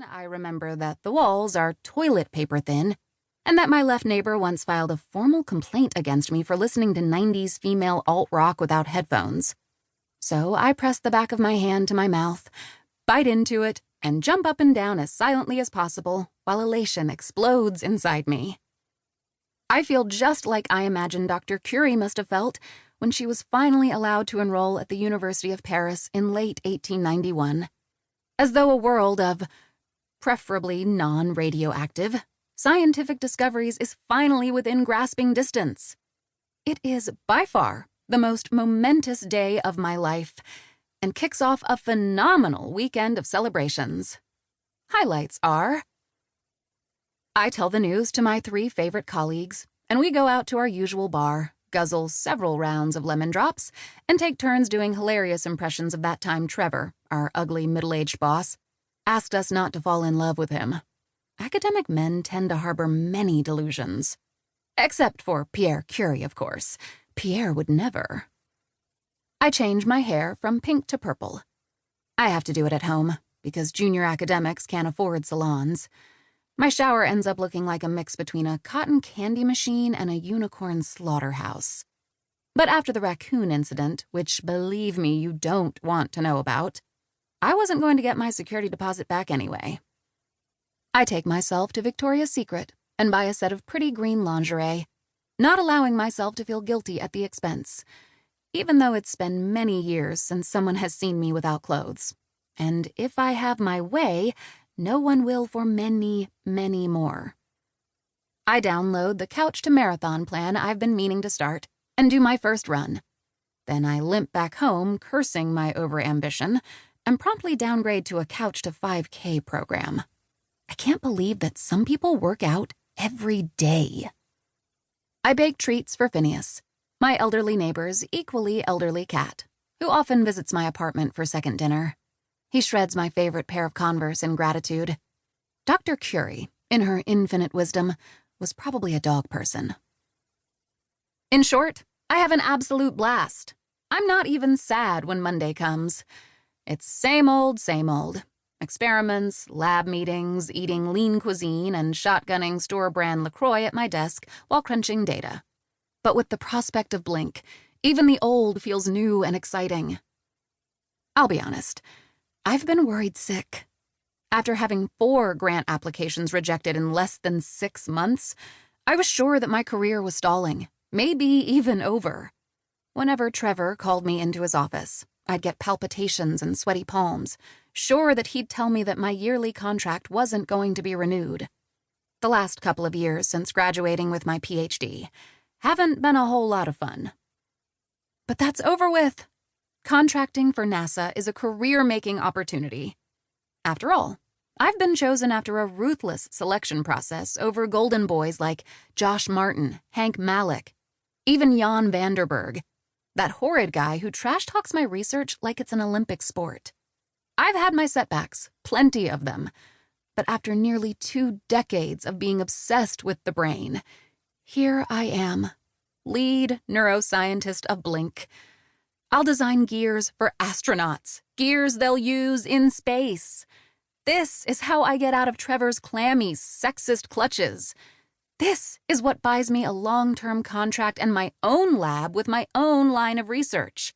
I remember that the walls are toilet paper thin, and that my left neighbor once filed a formal complaint against me for listening to 90s female alt-rock without headphones. So I press the back of my hand to my mouth, bite into it, and jump up and down as silently as possible while elation explodes inside me. I feel just like I imagine Dr. Curie must have felt when she was finally allowed to enroll at the University of Paris in late 1891, as though a world of, preferably non-radioactive, scientific discoveries is finally within grasping distance. It is, by far, the most momentous day of my life, and kicks off a phenomenal weekend of celebrations. Highlights are: I tell the news to my 3 favorite colleagues, and we go out to our usual bar, guzzle several rounds of lemon drops, and take turns doing hilarious impressions of that time Trevor, our ugly middle-aged boss, asked us not to fall in love with him. Academic men tend to harbor many delusions. Except for Pierre Curie, of course. Pierre would never. I change my hair from pink to purple. I have to do it at home, because junior academics can't afford salons. My shower ends up looking like a mix between a cotton candy machine and a unicorn slaughterhouse. But after the raccoon incident, which, believe me, you don't want to know about, I wasn't going to get my security deposit back anyway. I take myself to Victoria's Secret and buy a set of pretty green lingerie, not allowing myself to feel guilty at the expense, even though it's been many years since someone has seen me without clothes. And if I have my way, no one will for many, many more. I download the Couch to Marathon plan I've been meaning to start and do my first run. Then I limp back home, cursing my overambition, and promptly downgrade to a Couch to 5K program. I can't believe that some people work out every day. I bake treats for Phineas, my elderly neighbor's equally elderly cat, who often visits my apartment for second dinner. He shreds my favorite pair of Converse in gratitude. Dr. Curie, in her infinite wisdom, was probably a dog person. In short, I have an absolute blast. I'm not even sad when Monday comes. It's same old, same old. Experiments, lab meetings, eating lean cuisine, and shotgunning store-brand LaCroix at my desk while crunching data. But with the prospect of Blink, even the old feels new and exciting. I'll be honest, I've been worried sick. After having 4 grant applications rejected in less than 6 months, I was sure that my career was stalling, maybe even over. Whenever Trevor called me into his office, I'd get palpitations and sweaty palms, sure that he'd tell me that my yearly contract wasn't going to be renewed. The last couple of years since graduating with my PhD haven't been a whole lot of fun. But that's over with. Contracting for NASA is a career-making opportunity. After all, I've been chosen after a ruthless selection process over golden boys like Josh Martin, Hank Malick, even Jan Vanderberg, that horrid guy who trash-talks my research like it's an Olympic sport. I've had my setbacks, plenty of them, but after nearly 2 decades of being obsessed with the brain, here I am, lead neuroscientist of Blink. I'll design gears for astronauts, gears they'll use in space. This is how I get out of Trevor's clammy, sexist clutches. This is what buys me a long-term contract and my own lab with my own line of research.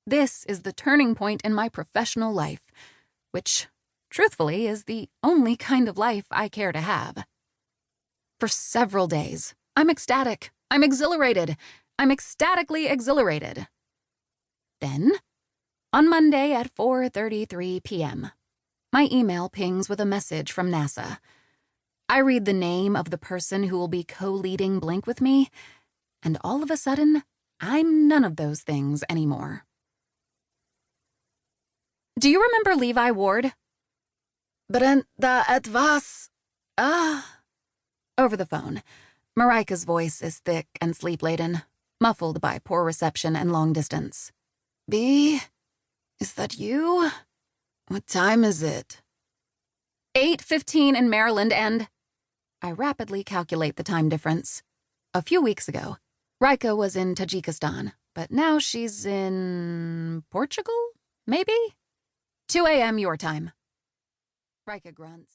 This is the turning point in my professional life, which, truthfully, is the only kind of life I care to have. For several days, I'm ecstatic, I'm exhilarated, I'm ecstatically exhilarated. Then, on Monday at 4:33 p.m., my email pings with a message from NASA. I read the name of the person who will be co-leading Blink with me, and all of a sudden, I'm none of those things anymore. Do you remember Levi Ward? Brennt da etwas? Over the phone, Marika's voice is thick and sleep-laden, muffled by poor reception and long distance. B, is that you? What time is it? 8:15 in Maryland, and I rapidly calculate the time difference. A few weeks ago, Rika was in Tajikistan, but now she's in Portugal, maybe? 2 a.m. your time. Rika grunts.